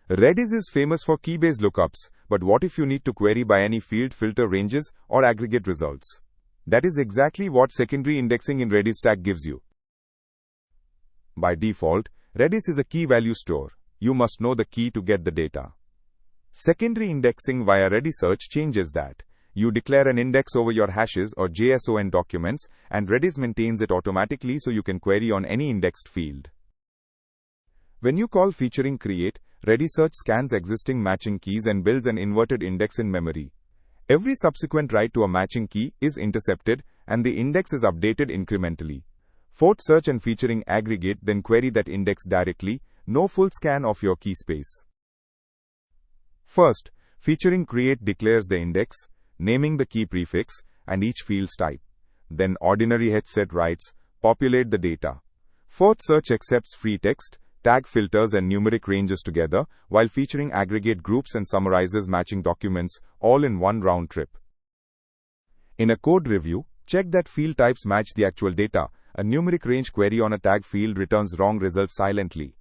Redis is famous for key-based lookups, but what if you need to query by any field, filter ranges, or aggregate results? That is exactly what secondary indexing in Redis tag gives you. By default, Redis is a key-value store. You must know the key to get the data. Secondary indexing via RediSearch changes that. You declare an index over your hashes or JSON documents, and Redis maintains it automatically so you can query on any indexed field. When you call FT.CREATE, RediSearch scans existing matching keys and builds an inverted index in memory. Every subsequent write to a matching key is intercepted, and the index is updated incrementally. FT.SEARCH and FT.AGGREGATE then query that index directly, no full scan of your key space. First, FT.CREATE declares the index, naming the key prefix, and each field's type. Then ordinary headset writes, populate the data. FT.SEARCH accepts free text, tag filters and numeric ranges together, while FT.AGGREGATE groups and summarizes matching documents, all in one round trip. In a code review, check that field types match the actual data. A numeric range query on a tag field returns wrong results silently.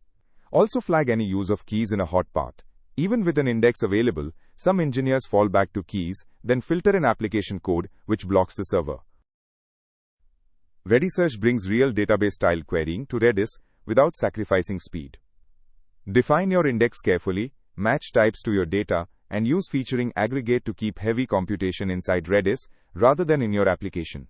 Also flag any use of keys in a hot path. Even with an index available, some engineers fall back to keys, then filter an application code, which blocks the server. RediSearch brings real database-style querying to Redis without sacrificing speed. Define your index carefully, match types to your data, and use FT.AGGREGATE to keep heavy computation inside Redis rather than in your application.